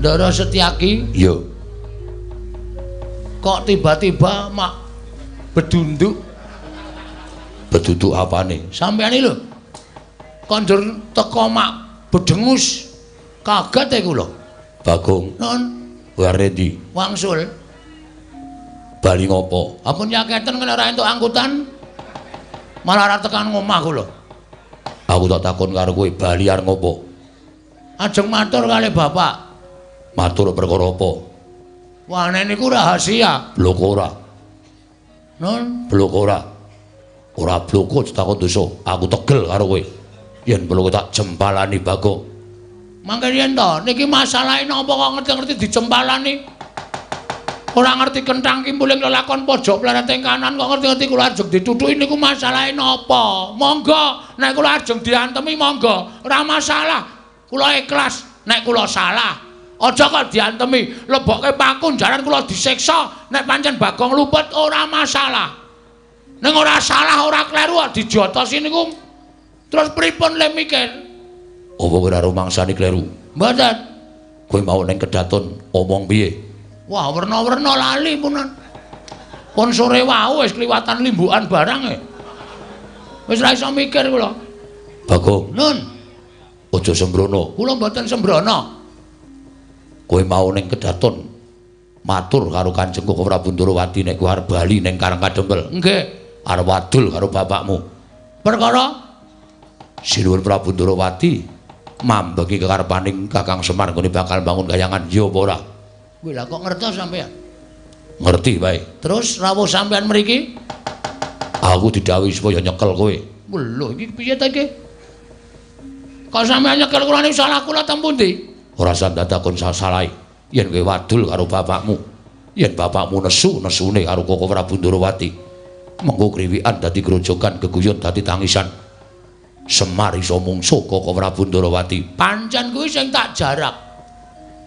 Ndara Setyaki? Iya. Kok tiba-tiba mak bedunduk? Bedunduk apane? Sampeyan iki lho. Kondur teko mak bedengus. Kaget aku lho. Bagong. Non. Ware ndi? Wangsul. Bali ngopo? Ampun yaketen kena ora entuk angkutan. Malah ora tekan ngomahku lho. Aku tak takon karo kowe bali arep ngopo? Ajeng matur kali bapak. Matur perkara apa? Wah nek niku rahasia. Blok ora. Non. Blok ora. Ora bloko takon dosa. Aku tegel karo kowe. Yen perlu tak jempalani Bagong. Mangke yen to, niki masalahe napa kok ngerti-ngerti dijempalani? Ora ngerti kenthang kimpuling lelakon pojok plereting kanan kok ngerti-ngerti kula ajeng dituthuki niku masalahe napa? Monggo, nek kula ajeng diantemi monggo, ora masalah. Kula ikhlas nek kula salah. Aja kok diantemi, lebokke paku jaran kula disiksa, nek pancen Bagong luput ora masalah. Ning ora salah, ora kleru dijotosi niku. Terus pripun le mikir? Apa kowe ora rumangsani kleru? Mboten. Kowe mau ning kedaton omong piye? Wah, werna-werna lali punan. Pun sore wau wis kliwatan limbukan barang e. Wis ora iso mikir kula. Bagong. Nun. Aja sembrono. Kula mboten sembrono. Kowe mau ning kedaton matur karo Kanjeng Koko Prabu Ndorowati nek kowe arep bali ning Karang Kadempel. Nggih. Arep wadul karo bapakmu. Perkara Sinuwun Prabu Ndorowati mambengi kekarepaning Kakang Semar nggone bakal bangun kayangan ya apa ora? Kuwi lah kok ngertos sampean? Ngerti bae. Terus rawuh sampean mriki? Aku didhawuhi supaya nyekel kowe. Lho, iki piye ta iki? Kok sampean nyekel kula niku salah kula teng pundi? Ora usah ndatakon salah. Yen kowe wadul karo bapakmu, yen bapakmu nesune karo Koko Prabu Ndorowati, mengko kriwikan dadi grojogan geguyon dadi tangisan. Semar iso mungsuh Koko Prabu Ndorowati. Pancen kuwi sing tak jarak.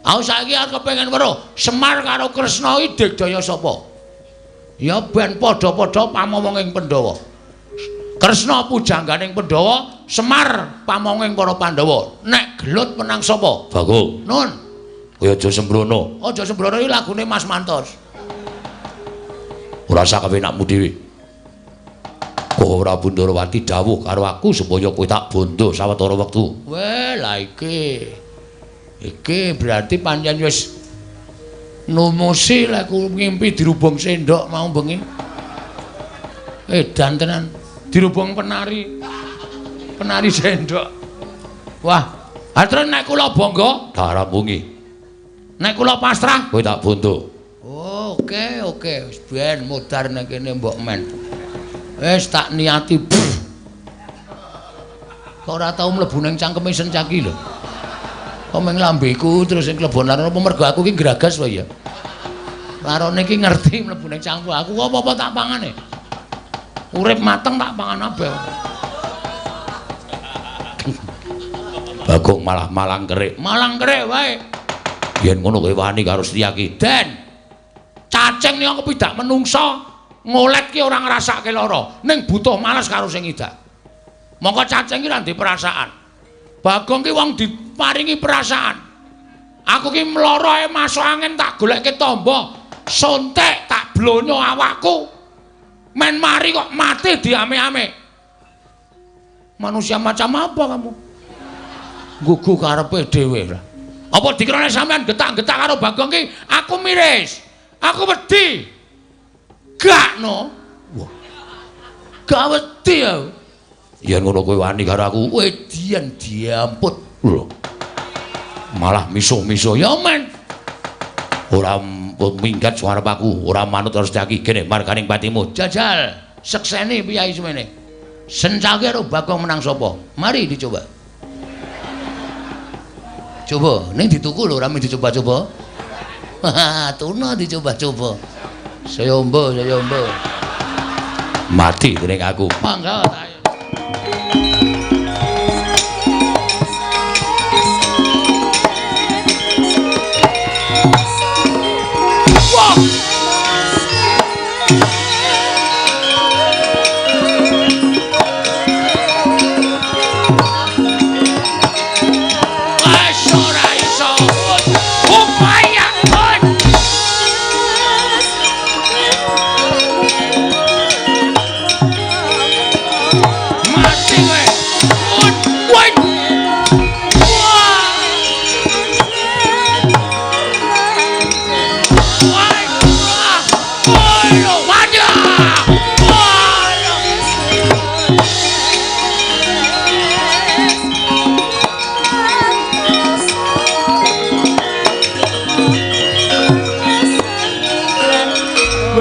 Aku saiki arep kepengin weruh Semar karo Kresna iki digdaya sapa? Ya ben padha-padha pamomonging Pandhawa. Kresna pujangganing Pandhawa, Semar pamonging para Pandhawa. Nek gelut menang sapa? Bagong. Nun. Kowe aja sembrono. Aja sembrono iki lagune Mas Mantos. Ora usah kepenakmu dhewe. Koko Prabu Ndorowati dawuh karo aku supaya kowe tak bondo sawetara wektu. Weh, lah iki. Iki berarti pancen wis numusi lek ku ngimpi dirubung sendok mau bengi. Edan tenan. Dirubung penari. Penari sendok. Wah, terus nek kula bangga, Tak rampungi. nek kula pasrah, Kowe tak bondo. oh, oke. Wis ben modar nek kene mbok men. Wis tak niati. Kok ora tau mlebu ning cangkeme Sencaki lho. Kok meng lambeku terus sing klebonan apa mergo aku ki gragas wae ya. Larone iki ngerti mlebu ning cangku aku kok apa-apa tak pangane. Urip mateng tak pangan abe. Bagong malah malang kerik. Malang kerik wae. Yen ngono kowe wani karo Setyaki. Den. Cacing ning kepidak menungsa ngolet ki ora ngrasake lara, ning butuh males karo sing idak. Mongko cacing ki ra ndek perasaan. Bagong ki wong diparingi perasaan. Aku ki mloro ae masuk angin tak goleke tamba, sontek tak blonyo awakku. Men mari kok mati diame-ame. Manusia macam apa kamu? Gugu karepe dhewe lah. Apa dikira sampean getak-getak karo Bagong ki aku miris. Aku wedi. Gak no. Wah. Gak wedi aku. Yen ngono kowe wani karo aku, Wedian diamput. lho. Malah misuh-misuh ya men. Ora minggat suara aku, ora manut terus Setyaki kene marganing patimu. Jajal, sekseni piyai semene. Sencaki karo Bagong menang sapa? Mari dicoba. Coba, ning dituku lho ora mung dicoba-coba. Tuna dicoba-coba. Sayombo. Mati dening aku. Mangga ta. Wah!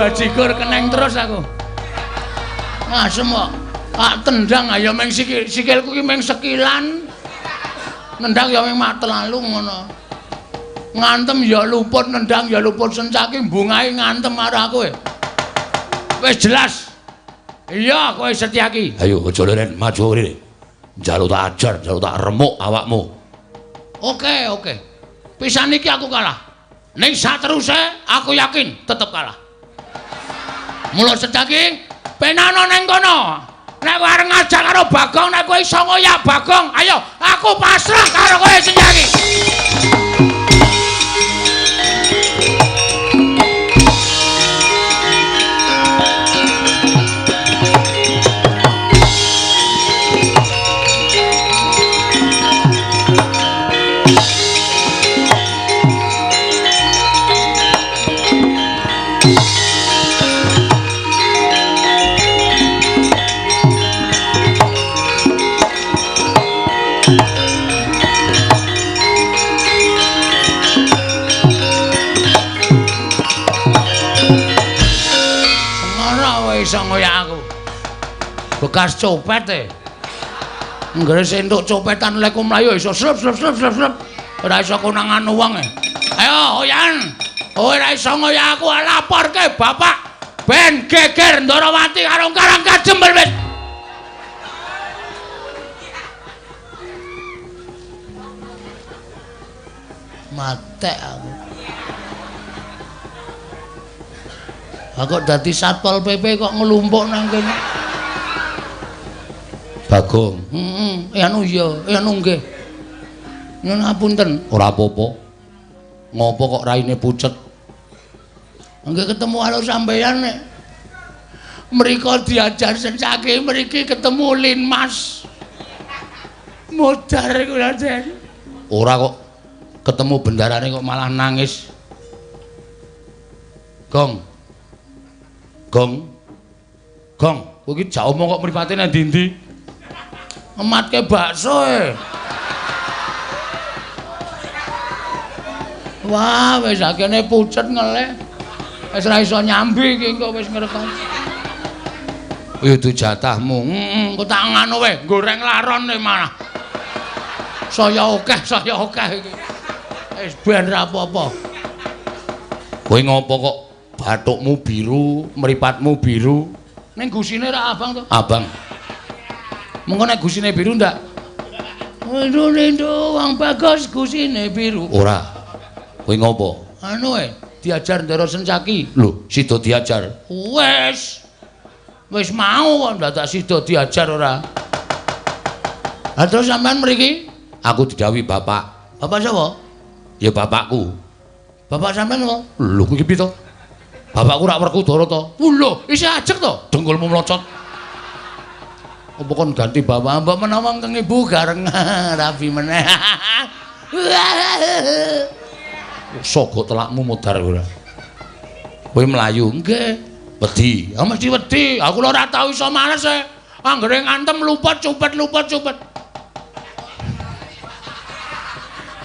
bajigur keneng terus aku. Asem kok. Tendang ayo meng sikilku ki meng sekilan. Nendang ya meng mak telalu ngono. Ngantem ya luput, nendang ya luput, sencaki bungahe ngantem karo aku. Wis jelas. Iya, kowe Setyaki. Ayo aja leren maju rene. Njaluk tak ajar, njaluk tak remuk awakmu. Oke. Pisan iki aku kalah. Ning sateruse aku yakin tetep kalah. Mula Setyaki, penano ning kono. Nek kowe arep ngajak karo Bagong, nek kowe iso ngoyak Bagong, ayo aku pasrah karo kowe Setyaki. Iso ngoyak aku. Bekas copet e. Nggere sentuk copetan lek mlayu iso slep. Ora iso konangan wong e. Ayo Oyan. Ora iso ngoyak aku laporke bapak ben geger Ndarawati karo Karang Kajembel wis. Matek aku. Aku dadi Satpol PP kok ngelumpuk nang kene. Bagong. Anu nggih. Nyuwun ngapunten. Ora apa-apa. Ngopo kok raine pucet? Nggih ketemu karo sampeyan nek mriko diajar Setyaki mriki ketemu Linmas. Modar kula Den. Ora kok ketemu bendarane kok malah nangis. Gong, kowe iki jak omong kok mripate nang ndi-ndi? Ematke bakso e. Wah, wis akene pucet ngeleh. Wis ora iso nyambi iki kok wis ngrekon. Ya itu jatahmu. Kok tak ngono wae, goreng laron e malah. Saya akeh iki. Wis ben ra apa-apa. Kowe ngopo kok bathukmu biru, mripatmu biru? Ning gusine ra abang to? Abang. Mengko nek gusine biru ndak? Lho, wong bagus gusine biru. Ora. Kowe ngopo? Anu diajar Ndara Setyaki. Lho, sida diajar. Wis mau kok ndak sida diajar ora. Lah terus sampean mriki? Aku didhawuhi bapak. Bapak sapa? Ya bapakku. Bapak sampean apa? Lho, kuwi piye to? Bapakku rak Werkudara to. Lho, isih ajeg to? Dengkulmu mlocot. Apa kon ganti bapak? Mbok menawa kang ibu gareng rabi meneh. Sogok telakmu modar ora. Kowe mlayu nggih. Wedi. Ya mesti wedi. Aku lho ora tau iso males e. Anggere ngantem luput cupet.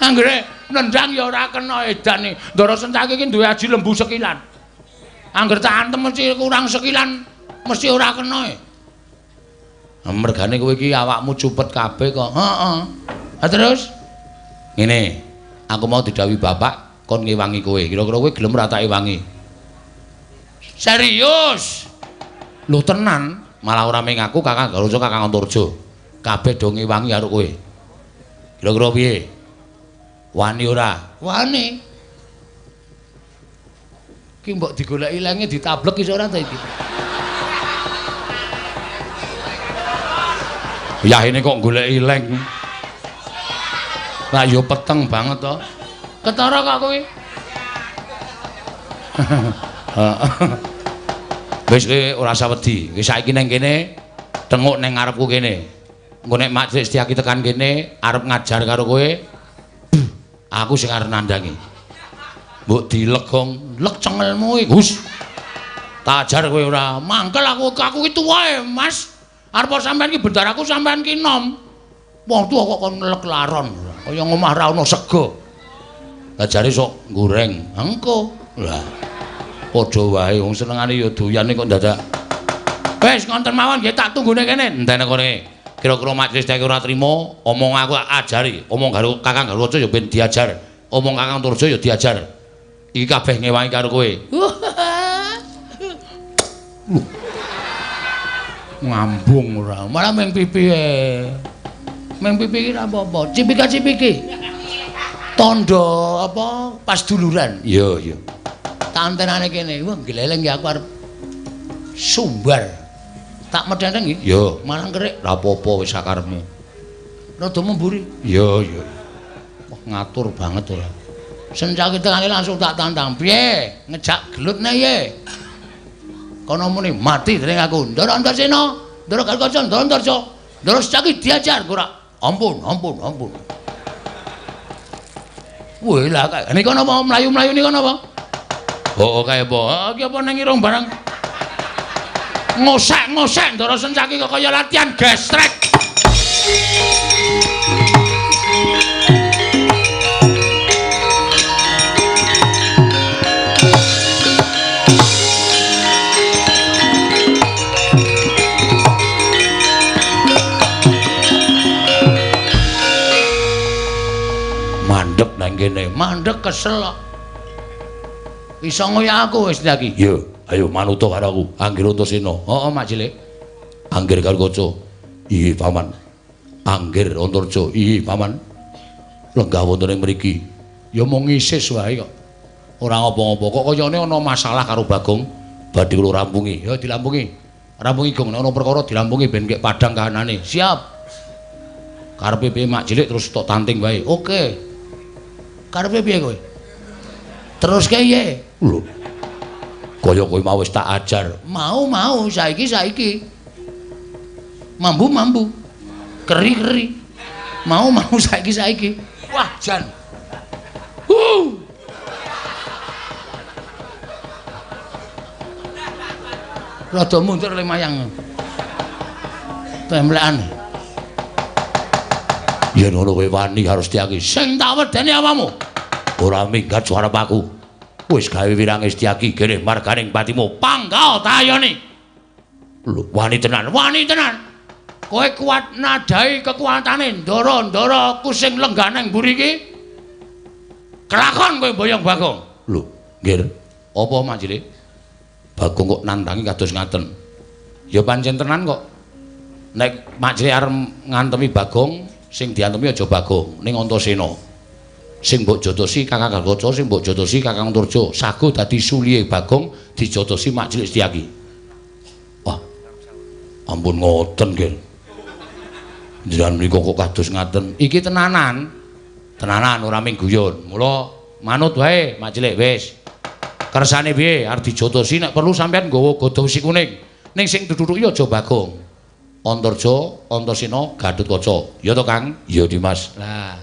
Anggere nendang ya ora kena edan. Ndara Setyaki iki duwe aji lembu sekilan. Angger tak antem mesti kurang sekilan, mesti ora kena. Mergane kowe iki awakmu cupet kabeh kok. Heeh. Ha terus? Ngene, aku mau didhawuhi bapak kon ngewangi kowe. Kira-kira kowe gelem ora tak ewangi? Serius? Lho tenan, malah ora mung aku Kakang Garusa Kakang Antarja. Kabeh do ngewangi karo kowe. Kira-kira piye? Wani ora? Wani. Ki mbok digoleki lenge ditablek iso ora ta iki? Ya ini kok goleki leng. Lah yo peteng banget to. Ketara kok kowe. Wis kowe ora usah wedi. Wis saiki ning kene tenguk ning ngarepku kene. Engko nek Mak Setyaki tekan kene arep ngajar karo kowe, aku sing arep nandangi. Mbok dilegong, lek cengelmu iki. Hus. Tak ajar kowe ora. Mangkel aku ki tuwae, Mas. Arep sampean ki bendaraku sampean ki nom. Wong tuwa kok kon lek laron. Kaya ngomah ra ono sego. Lah jare sok goreng. Engko. Lah. Padha wae wong senengane ya doyane kok dadak. Wis ngonten mawon nggih tak tunggune kene. Entene kene. Kira-kira majelis iki ora trima, omong aku ajari. Omong karo Kakang Garwaca ya ben diajar. Omong Kakang Turjo ya diajar. Iki kabeh ngewangi karo kowe. Ngambung ora. Malah meng pipi meng pipi iki ora apa-apa. Cipika-cipiki. Tondo apa pas duluran. Iya, iya. Tak antenane kene. Wah, gleleng ya aku arep sumbar. Tak medhenteng iki? Iya. Malang kerik. Ora apa-apa wis sakarepmu. Rada memburi. Iya, iya. Wah, ngatur banget ora. Sencake tengane langsung tak tantang. Piye? Ngejak gelutne ye. Kono muni mati dening aku. Ndara Antarsena, Ndara Garwaca, Ndara Antarja. Ndara Secaki diajar ora. Ampun, ampun, ampun. Wah, lah kae. Niki napa mlayu-mlayu niki napa? Oh, kae apa? Iki apa nang irung barang ngosek-ngosek Ndara Sencaki kok kaya latihan gestrek. Mandek nang kene, mandek kesel kok. Iso ngoyak aku wis iki. Yo, ayo manuta karo aku. Anggir Antasena. Heeh, Mak Cilik. Anggir Garwaca. Iya, Paman. Anggir Antarja. Iya, Paman. Lenggah wonten ing mriki. Ya mung ngisis wae kok. Ora ngapa-ngapa. Kok kayane ana masalah karo Bagong. Badhe kula rampungi. Ya dilampungi. Rampungi Gong, nek ana perkara dilampungi ben kek padhang kahanane. Siap. Karepe piye Mak Cilik terus tok tanting wae. Oke. Karepe piye kowe? Terus kaya lho. Kaya kowe mau wis tak ajar. Mau saiki. Mambu. Keri. Mau saiki. Wah, jan. Rada mundur le mayang. Temlekan. Yen ngono kowe wani harus diaki. Sing tak wedeni awamu. Ora minggat suarep aku. Wis gawe wirang Setyaki kene marganing patimu panggal tayane. Lho, wani tenan. Kowe kuat nadai kekuatane ndara-ndara kusing lengganeng mburi iki. Kelakon kowe boyong Bagong. Lho, nggih. Apa Mak Cilik? Bagong kok nandangi kados ngaten. Ya pancen tenan kok. Nek Mak Cilik arep ngantemi Bagong, sing diantemi aja Bagong, ning Antasena. Sing mbok jotosi Kakang Garwaca, sing mbok jotosi Kakang Turja. Sago dadi sulihe Bagong dijotosi Mak Cilik Setyaki. Wah. Ampun ngoten nggih. Jenengan mriku kok kados ngaten. Iki tenanan. Tenanan ora ming guyon. Mula manut wae Mak Cilik wis. Kersane piye arep dijotosi nek perlu sampean nggawa godhong si kuning. Ning sing duduk ya aja Bagong. Antarja, Antasena, Gatotkaca. Ya to, Kang? Ya, Dimas. Lah.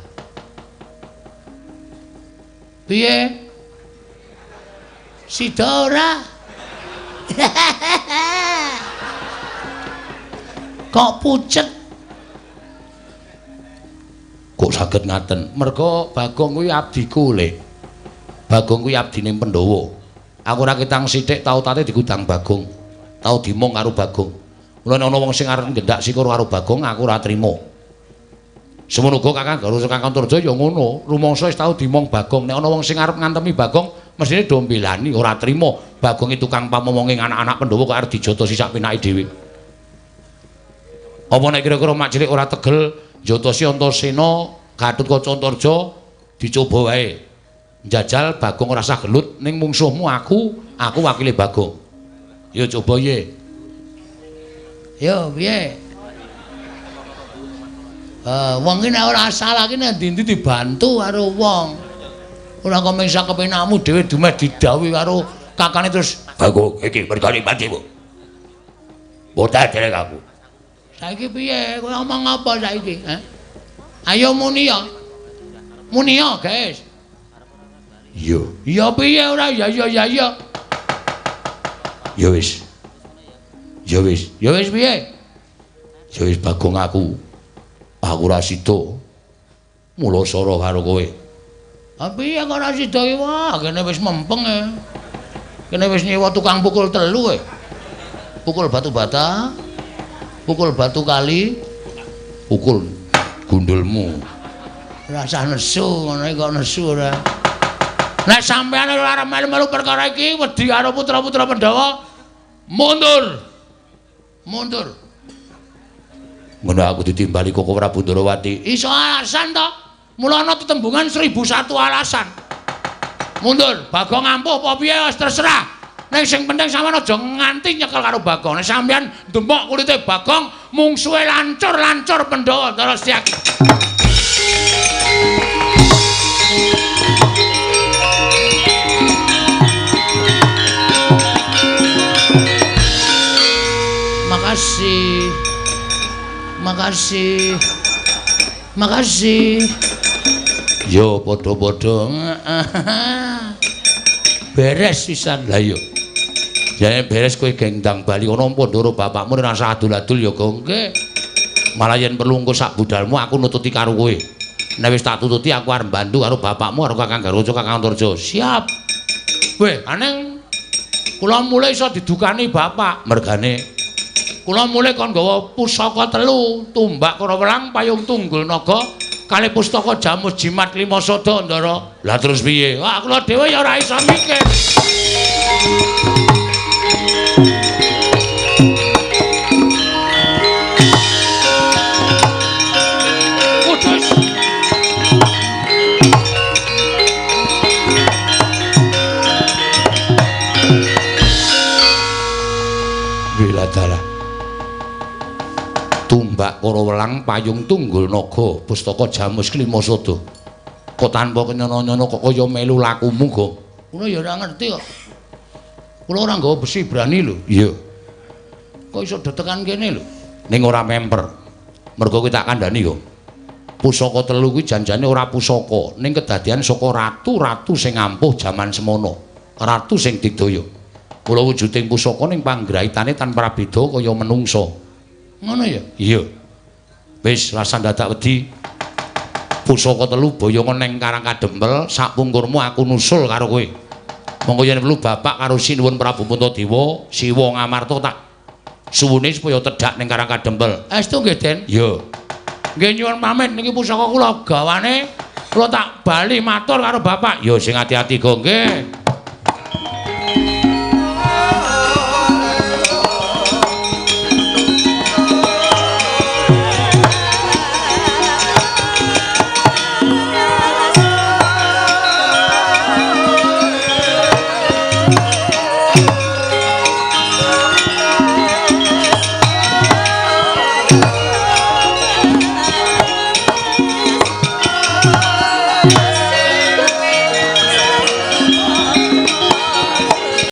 Piye? Sida ora? Kok pucet? Kok saged ngaten? Merga Bagong kuwi abdiku, Lek. Bagong kuwi abdine Pandhawa. Aku ora ketang sithik tau tate digudang Bagong. Tau dimong karo Bagong. Mula nek ana wong sing arep ngendak sikur karo Bagong aku ora trima. Semono uga Kakang Garwaca Kakang Turja ya ngono, rumangsa wis tau dimong Bagong. Nek ana wong sing arep ngantemi Bagong, mestine do mbelani ora trima. Bagong itu tukang pamomonging anak-anak Pandhawa kok arep dijotosi sak penake dhewe. Apa nek kira-kira Mak Cilik ora tegel jotosi Antasena, Gatotkaca, Antarja dicoba wae. Njajal Bagong ora sah gelut ning mungsuhmu aku wakile Bagong. Ya coba ye. Yo piye? Wong iki nek ora salah iki nek ndi-ndi dibantu karo wong. Ora kok mung sak kepenakmu dhewe dumeh didhawuhi karo kakane terus Bagong iki mergane patimu. Boten derek aku. Saiki piye? Kowe ngomong apa saiki? Ayo muni ya. Muni ya, guys. Iya. Iya piye ora ya ya. Ya wis. Ya wis piye? Ya wis Bagong aku ora sida. Mula sara karo kowe. Ah piye kok ora sida iki? Wah, kene wis mempeng e. Kene wis nyewa tukang pukul 3 kowe. Pukul batu bata, pukul batu kali, pukul gundulmu. Rasa nesu ngono kok nesu ora. Nek sampeyan ora arep melu-melu perkara iki wedi karo putra-putra Pandhawa, mundur. Mundur. Ngono aku ditimbali Koko Prabu Ndorowati. Iso alasan to. Mula ana tetembungan 1001 alasan. Mundur, Bagong ampuh apa piye wis terserah. Ning sing penting sampeyan aja nganti nyekel karo Bagong. Nek sampeyan ndemok kulite Bagong, mungsuhe lancur-lancur Pandhawa Ndara Setyaki. Makasih. Makasih. Makasih. Yo padha-padha. Beres pisan. Lah yo. Jane beres kowe gendang bali ana Pandoro bapakmu rasa adul-adul ya, Gongke. Malah yen perlu engko sak budalmu aku nututi karo kowe. Nek wis tak tututi aku arep bantu karo bapakmu karo Kakang Garojo, Kakang Antarja. Siap. Weh, aneng kula mulai iso didukani bapak. Mergane Kula mulai kon gawa pusaka 3, tumbak Karawelang, payung tunggul naga, kali pustaka jamus jimat 5 sada Ndara. lah terus piye? Wah, kula dhewe ya ora iso mikir. Kudus. Wiladara. Tumbak Karawelang, payung tunggul naga, pustaka jamus 5 sada. Kok tanpa kenyono-nyono kok kaya melu lakumu, Gong? Kula ya ora ngerti kok. Kula ora nggawa besi brani lho. Iya. Kok iso detekan kene lho. Ning ora memper. Mergo kowe tak kandhani, Gong. Pusaka 3 kuwi janjane ora pusaka, ning kedadian saka ratu-ratu sing ampuh jaman semono. Ratu sing digdaya. Mula wujuding pusaka ning panggraitane tanpa beda kaya menungsa. Ngono ya? Iya. Wis lasan dadak wedi. Pusaka 3 boyongan ning Karang Kadempel, sapungkurmu aku nusul karo kowe. Monggo yen perlu bapak karo sinuwun Prabu Puntadewa, Siwa Ngamarta tak suwune supaya tedhak ning Karang Kadempel. Estu nggih, Den? Iya. Nggih nyuwun pamit niki pusaka kula gawane kula tak bali matur karo bapak. Ya sing ati-ati, Gong, nggih.